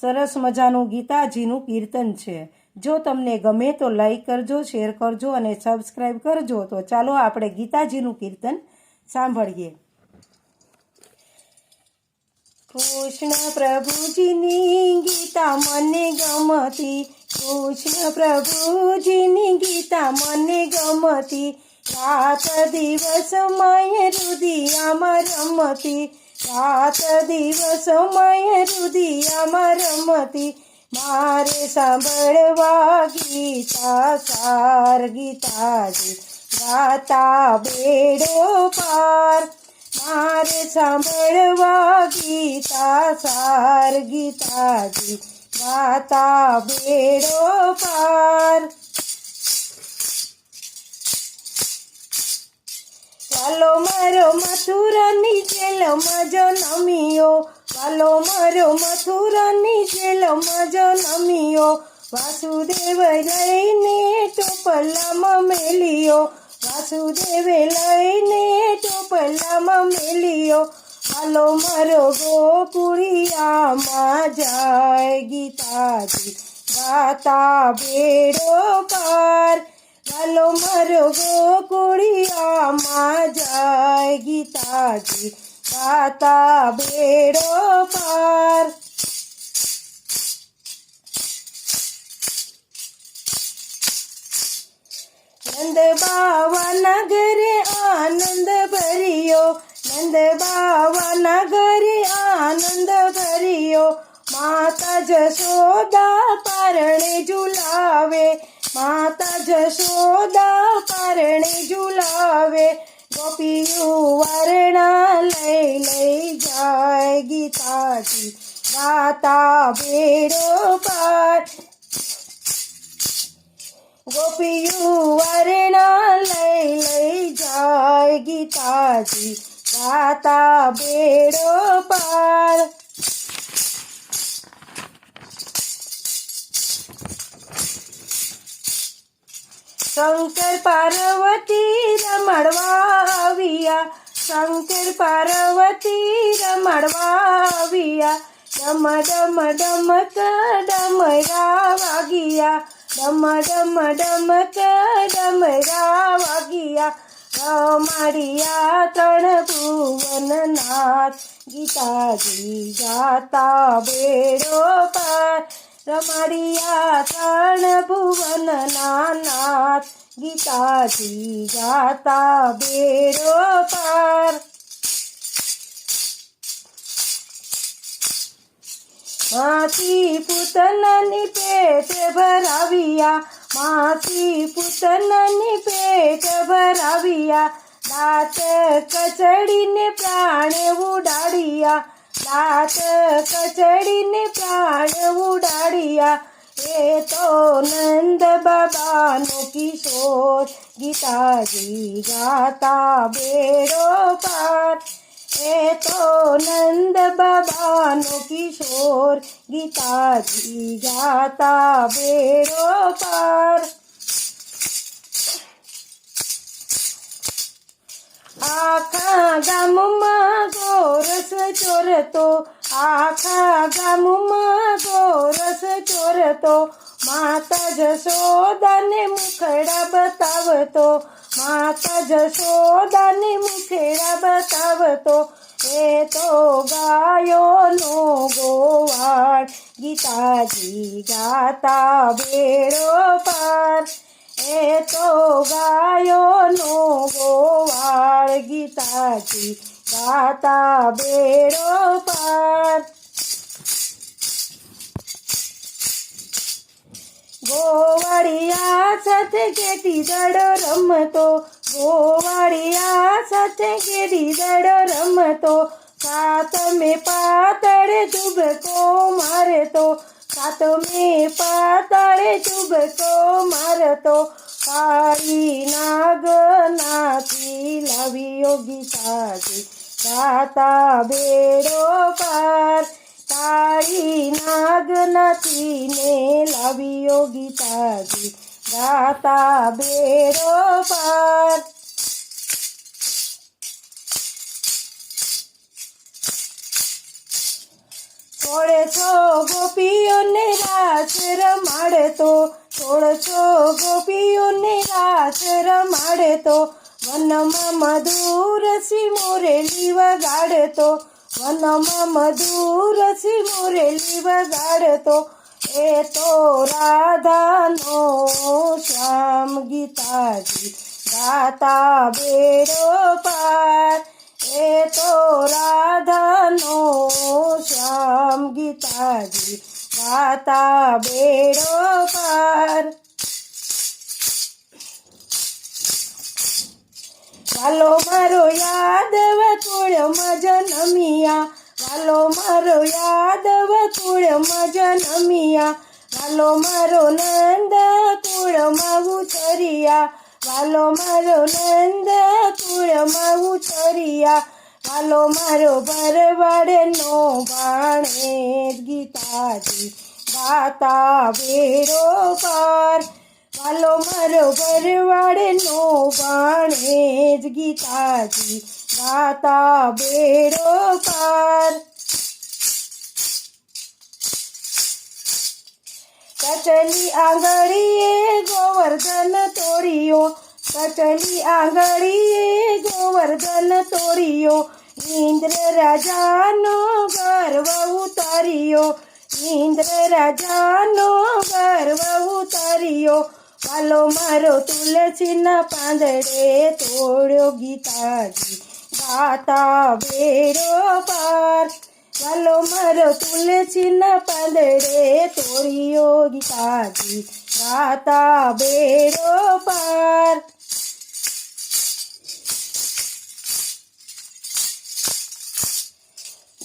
સરસ મજાનું ગીતાજીનું કીર્તન છે। જો તમને ગમે તો લાઈક કરજો, શેર કરજો અને સબસ્ક્રાઈબ કરજો। તો ચાલો આપણે ગીતાજીનું કીર્તન સાંભળીએ। કૃષ્ણ પ્રભુજીની ગીતા મને ગમતી, કૃષ્ણ પ્રભુજીની ગીતા મને ગમતી, રાત દિવસ મય રુદિયામાં રમતી, રાત દિવસ મય રુદિયામાં રમતી, મારે સાંભળવા ગીતા સાર, ગીતાજી ગાતા બેડો પાર, મારે સાંભળવા ગીતા સાર, ગીતાજી ગાતા બેડો પાર। વાલો મારો મથુરાની જેલમાં જન્મ્યો, વાલો મારો મથુરાની જેલમાં જન્મ્યો, વાસુદેવ લઈને ટોપલામાં મેલ્યો, વાસુદેવે લઈને ટોપલામાં મેલ્યો, વાલો મારો ગોકુળિયામાં જાય, ગીતાજી ગાતા બેડો પાર, વાલો મારો ગોકુળિયામાં જાય, ગીતાજી ગાતા બેડો પાર। નંદ બાવાના ઘરે આનંદ ભર્યો, નંદ બાવાના ઘરે આનંદ ભર્યો, માતા જશોદા પારણે ઝુલાવે, માતા જશોદા પારણે ઝુલાવે, ગોપીયું વારણા લઈ લઈ જાય, ગીતાજી ગાતા બેડો પાર, ગોપીયું વારણા લઈ લઈ જાય, ગીતાજી ગાતા બેડો પાર। શંકર પાર્વતી રમણવા આવ્યા, શંકર પાર્વતી રમણવા આવ્યા, ડમ ડમ ડમક ડમરા વાગ્યા, ડમ ડમ ડમક ડમરા વાગ્યા, રમાડ્યા ત્રણ ભુવનનાથ, ગીતાજી ગાતા બેડો પાર, રમાડ્યા ત્રણ ભુવનના નાથ, ગીતાજી ગાતા બેડો પાર। માથી પૂતનાની પેટ ભરાવ્યા, માથી પૂતનાની પેટ ભરાવ્યા, દાંત કચડીને પ્રાણ ઉડાડ્યા, દાંત કચડીને પ્રાણ ઉડાડ્યા, એ તો નંદ બાબાનો કિશોર, ગીતાજી ગાતા બેડો પાર, એ તો નંદ બાબાનો કિશોર, ગીતાજી ગાતા બેડો પાર। આખા ગામમાં ગોરસ ચોરતો, આખા ગામમાં ગોરસ ચોરતો, માતા જશોદાને મુખડા બતાવતો, માતા જશોદાને મુખડા બતાવતો, એ તો ગાયોનો ગોવાળ, ગીતાજી ગાતા બેડો પાર, એ તો ગાયોનો ગોવાળ, ગીતાજી ગાતા બેડો પાર। ગોવાળિયા સાથે કેટી દડો રમતો, ગોવાળિયા સાથે કેટી દડો રમતો, સાતમે પાતળે ચૂબકો મારતો, સાતમે પાતળે ચૂબકો મારતો, કાળી નાગનાથી લાવ્યો, ગીતાજી ગાતા બેડો પાર, કાળી નાગનાથી ને લાવ્યો, ગીતાજી ગાતા બેડો પાર। તોડે છો ગોપીઓને રાસ રમાડે તો, તોડે છો ગોપીઓને રાસ રમાડે તો, વનમાં મધુરસી મોરેલી વગાડે તો, વનમાં મધુરસી મોરેલી વગાડે તો, એ તો રાધાનો શ્યામ ગીતાજી ગાતા બેડો પાર, એ તો રાધાનો શ્યામ ગીતાજી ગાતા બેડો પાર. વાલો મારો યાદવ કુળમાં જન્મિયા, વાલો મારો યાદવ કુળમાં જન્મિયા, વાલો મારો નંદ કુળમાં ઉતર્યા, વાલો મારો નંદ કુળમાં ઉતર્યા, વાલો મારો ભરવાડનો ભાણેજ ગીતાજી ગાતા બેડો પાર, વાલો મારો ભરવાડનો ભાણેજ ગીતાજી ગાતા બેડો પાર. કચલી આંગળીએ ગોવર્ધન તોડ્યો, કચલી આંગળીએ ગોવર્ધન તોડ્યો, ઇન્દ્ર રાજાનો ગર્વ ઉતાર્યો, ઇન્દ્ર રાજાનો ગર્વ ઉતાર્યો, વાલો મારો તુલસીના પાંદડે તોડ્યો ગીતાજી ગાતા બેડો પાર, વાલો મારો તુલસીના પાંદડે તોડ્યો ગીતાજી ગાતા બેડો પાર.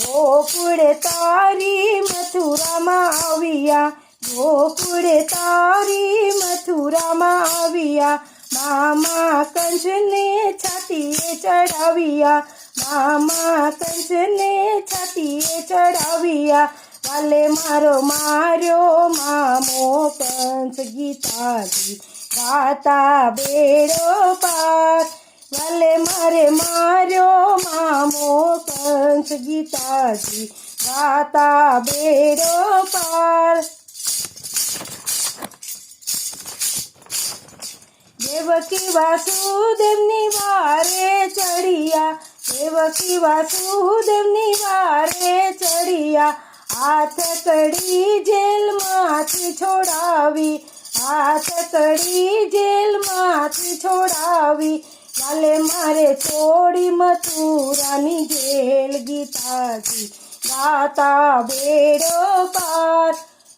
ગોકુળે તારી મથુરામાં આવ્યા, ગોકુળે તારી મથુરામાં આવ્યા, મામા કંસને છાતીએ ચડાવ્યા, મામા કંસને છાતીએ ચડાવ્યા, વાલે મારો માર્યો મામો કંસ ગીતાજી ગાતા બેડો પાર, વાલે મારે માર્યો મામો કંસ ગીતાજી ગાતા બેડો પાર. દેવકી વાસુદેવની વારે ચડિયા, દેવકી વાસુદેવની વારે ચડિયા, હાથ કડી જેલમાંથી છોડાવી, હાથ કડી જેલમાંથી છોડાવી, વાલે મારે છોડી મથુરાની જેલ ગીતાજી ગાતા બેડો પાર,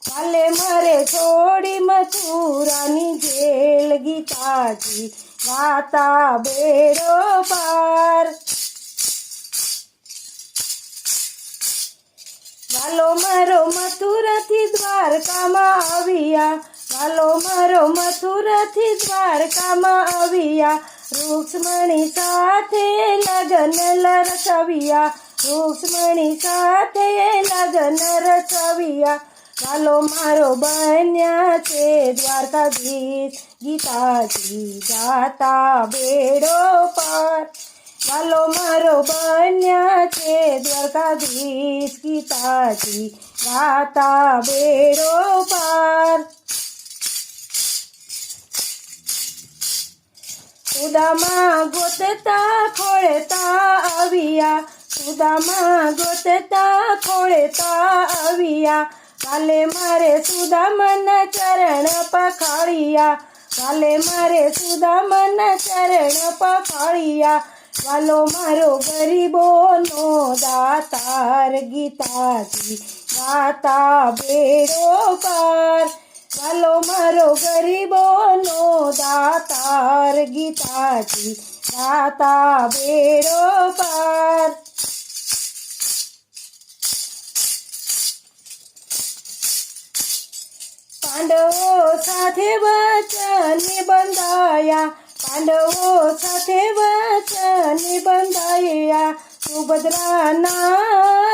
વાલે મારે છોડી મથુરાની જેલ ગીતાજી ગાતા બેડો પાર. વાલો મારો મથુરાથી દ્વારકામાં આવ્યા, વાલો મારો મથુરાથી દ્વારકામાં આવ્યા, રૂક્ષ્મણી સાથે લગ્ન રચાવ્યા, રૂક્ષ્મણી સાથે લગ્ન રચાવ્યા, વાલો મારો બન્યા છે દ્વારકાધીશ ગીતાજી ગાતા બેડો પાર, વાલો મારો બન્યા છે દ્વારકાધીશ ગીતાજી ગાતા બેડો પાર. સુદામા ગોતતા ખોળતા આવ્યા, સુદામા ગોતતા ખોળતા આવ્યા, વાલે મારે સુદામાના ચરણ પખાળ્યા, વાલે મારે સુદામાના ચરણ પખાળ્યા, વાલો મારો ગરીબોનો દાતાર ગીતાજી ગાતા બેડો પાર, વાલો મારો ગરીબોનો દાતાર ગીતાજી ગાતા બેડો પાર. પાંડવો સાથે વચન બંધાયા, પાંડવો સાથે વચન બંધાયા, સુભદ્રાના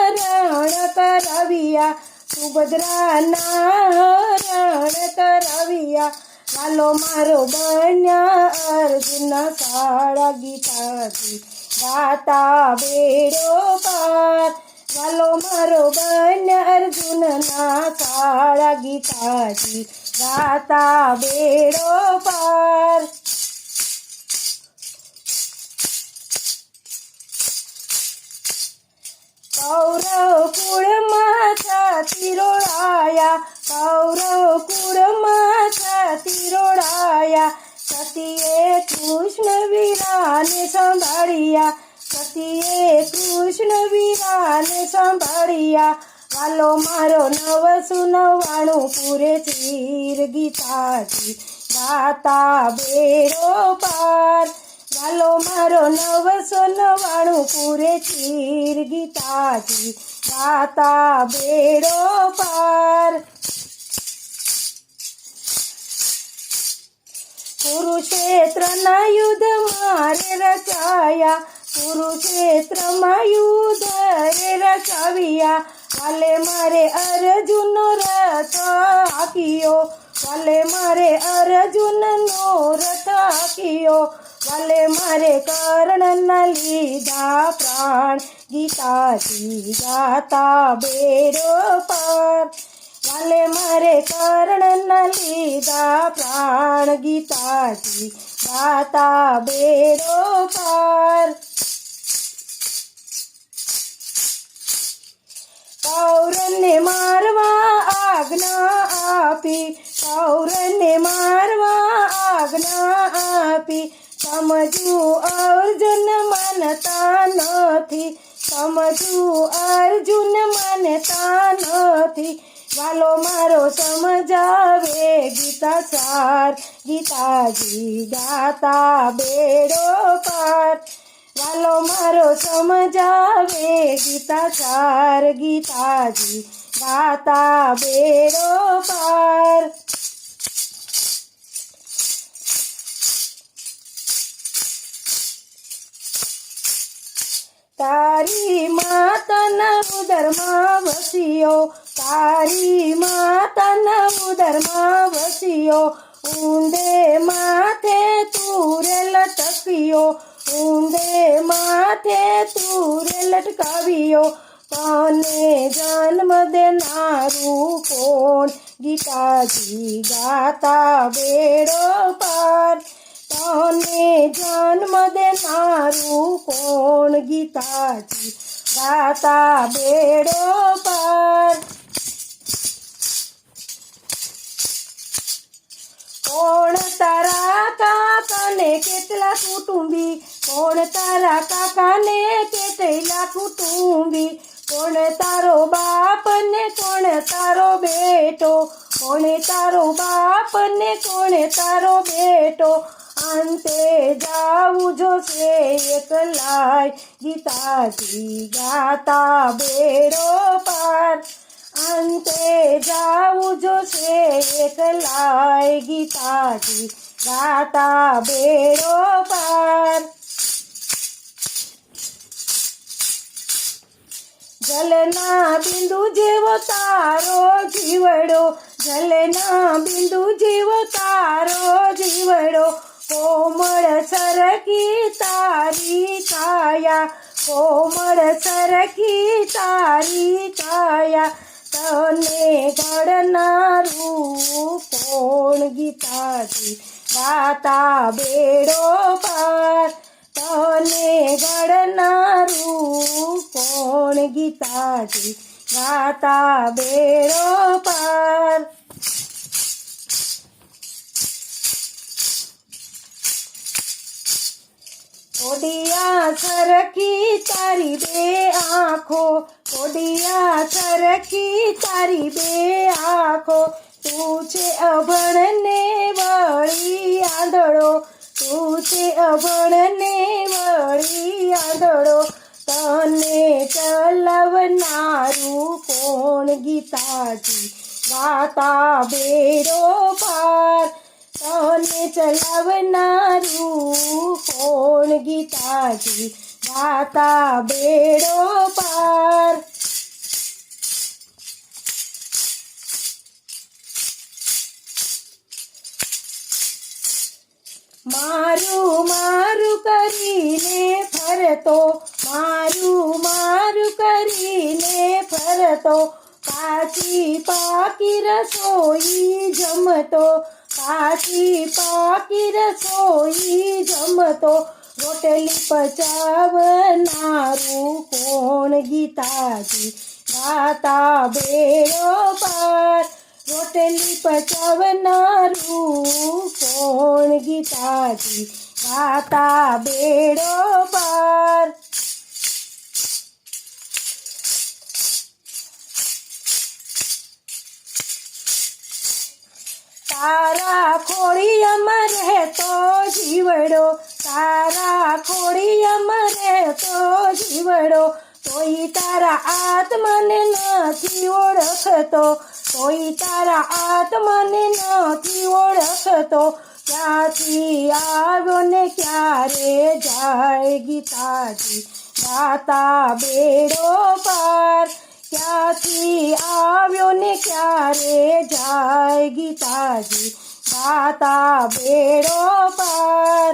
રણ કરાવ્યા, સુભદ્રાના રણ કરાવ્યા, વાલો મારો બન્યા અર્જુનના શાળા ગીતાજી ગાતા બેડો પાર, વાલો મારો બન્યા અર્જુનના કાળા ગીતાજી ગાતા બેડો પાર. કૌરવ કુળમાં છાતી રોળાયા, કૌરવ કુળમાં છાતી રોળાયા, સતીએ કૃષ્ણ વીરાને સંભાળ્યા, સતીએ કૃષ્ણ વીરાને સંભાળ્યા. વાલો મારો 999 પૂરે ચીર ગીતાજી ગાતા બેડો પાર. વાલો મારો 999 પૂરે ચીર ગીતાજી ગાતા બેડો પાર. કુરુક્ષેત્રના યુદ્ધ મારે રચાયા, કુરુક્ષેત્રમાં યુદ્ધ રે રચાવ્યા. વાલે મારે અર્જુનનો રથ હાંક્યો, વાલે મારે અર્જુનનો રથ હાંક્યો. વાલે મારે કર્ણના લીધા પ્રાણ ગીતાજી ગાતા બેડો પાર. વાલે મારે કર્ણના લીધા પ્રાણ ગીતાજી ગાતા બેડો પાર. કૌરવને મારવા આજ્ઞા આપી, કૌરવને મારવા આજ્ઞા આપી. સમજવું અર્જુન માનતા નથી, સમજવું અર્જુન માનતા નથી. વાલો મારો સમજાવે ગીતા સાર ગીતાજી ગાતા બેડો પાર. વાલો મારો સમજાવે ગીતા સાર ગીતાજી ગાતા બેડો પાર. તારી માતાના ઉદરમાં વસ્યો, તારી માતાના ઉદરમાં વસ્યો. ઊંડે માથે તુરે લટક્યો, ઊંડે માથે તુરે લટકાવ્યો. તને જન્મ દેનારું કોણ ગીતાજી ગાતા બેડો પાર. તને જન્મ દેનારું કોણ ગીતાજી ગાતા બેડો પાર. કોણ તારા કાકાને કેટલા કુટુંબી, કોણ તારા કાકાને કેટલા કુટુંબી. કોણ તારો બાપ ને કોણ તારો બેટો, કોણ તારો બાપ ને કોણ તારો બેટો. અંતે જાવું જોશે એકલાય ગીતાજી ગાતા બેડો પાર. અંતે જાવું જોશે એકલાય ગીતાજી ગાતા બેડો પાર. જલના બિંદુ જેવો તારો જીવડો, જલના બિંદુ જેવો તારો જીવડો. કોમળ સરખી તારી કાયા, કોમળ સરખી તારી કાયા. તને ઘડનારું કોણ ગીતાજી ગાતા બેડો પાર. તને ઘડનારું કોણ ગીતાજી ગાતા બેડો પાર. કોડિયા સરખી તારી બે આંખો, કોડિયા સરખી તારી બે આંખો. તું છે અભણને વળી આંધળો, તું છે અભણને વળી આંધળો. તને ચલાવનારું કોણ ગીતાજી ગાતા બેડો પાર. તને ચલાવનારું કોણ ગીતાજી ગાતા બેડો પાર. મારું મારું કરીને ફરતો, મારું મારું કરીને કરતો, કાચી પાકી રસોઈ જમતો, કાચી પાકી રસોઈ જમતો, રોટલી પચાવનારું કોણ ગીતાજી ગાતા બેડો પાર, રોટલી પચાવનારું કોણ ગીતાજી ગાતા બેડો પાર. તારા ખોડિયામાં રહેતો જીવડો, તારા ખોડિયામાં રહેતો જીવડો, તોય તારા આત્માને નથી ઓળખતો, તોય તારા આત્માને નથી ઓળખતો, ક્યાંથી આવ્યો ને ક્યારે જાય ગીતાજી ગાતા બેડો પાર, ક્યાંથી આવ્યો ને ક્યારે જાય ગીતાજી ગાતા બેડો પાર.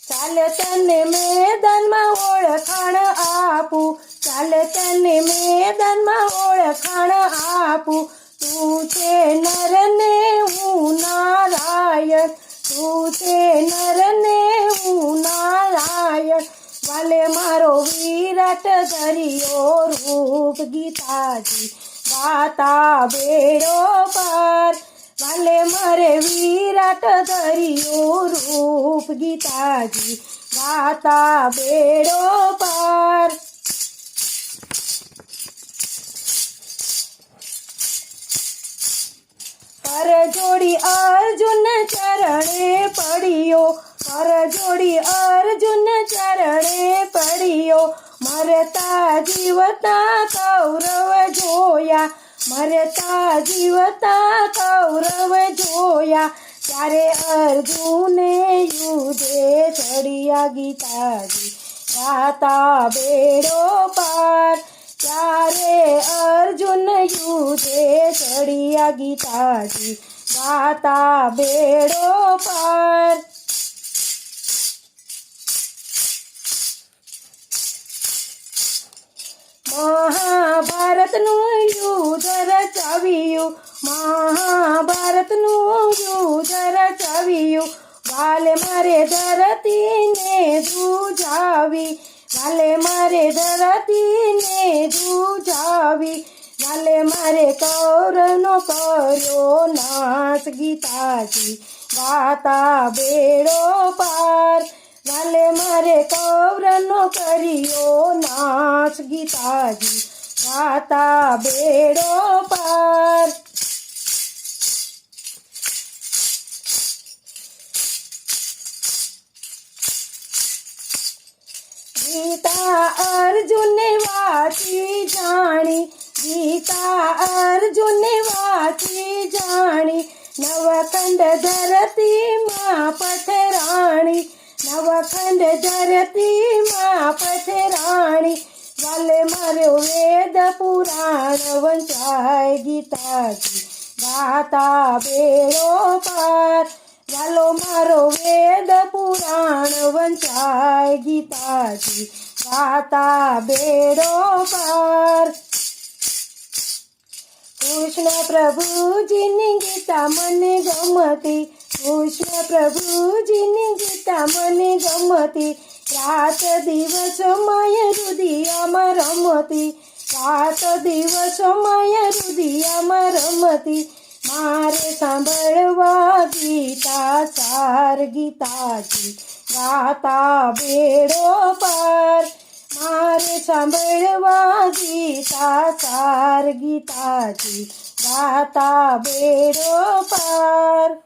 ચાલ તને મેદાનમાં ઓળખાણ આપું, ચાલ તને મેદાનમાં ઓળખાણ આપું, તું છે નર ને હું નારાયણ, તું છે નર ને હું નારાયણ, વાલે મારો વિરાટ ધર્યો રૂપ ગીતાજી ગાતા બેડો પાર, વાલે મારે વિરાટ ધર્યો રૂપ ગીતાજી ગાતા બેડો પાર. કર જોડી અર્જુન ચરણે પડ્યો, કર જોડી અર્જુન ચરણે પડ્યો, મરતા જીવતા કૌરવ જોયા, મરતા જીવતા કૌરવ જોયા, ત્યારે અર્જુને યુધે ચડ્યા ગીતાજી ગાતા બેડો પાર, ત્યારે અર્જુન યુધે ચડ્યા ગીતાજી ગાતા બેડો પાર. મહાભારતનું યુદ્ધ રચાવ્યું, મહાભારતનું યુદ્ધ રચાવ્યું, વાલે મારે ધરતીને ધ્રુજાવી, વાલે મારે ધરતીને ધ્રુજાવી, વાલે મારે કૌરવનો કર્યો નાશ ગીતાજી ગાતા બેડો પાર, વાલે મારે કૌરવનો કર્યો નાશ ગીતાજી ગાતા બેડો પાર. ગીતા અર્જુને વાંચી જાણી, ગીતા અર્જુને વાંચી જાણી, નવખંડ ધરતીમાં પથરાણી, નવખંડ ધરતીમાં પથરાણી, વાલે મારો વેદ પુરાણ વંચાય ગીતાજી ગાતા બેડો પાર, વાલો મારો વેદ પુરાણ વંચાય ગીતાજી ગાતા બેડો પાર. કૃષ્ણ પ્રભુજીની ગીતા મને ગમતી, કૃષ્ણ પ્રભુજીની ગીતા મને ગમતી, રાત દિવસ માય હૃદયમાં રમતી, રાત દિવસ માય હૃદયમાં રમતી, મારે સાંભળવા ગીતા સાર ગીતાજી ગાતા બેડો પાર, મારે સાંભળવા ગીતા સાર ગીતાજી ગાતા બેડો પાર.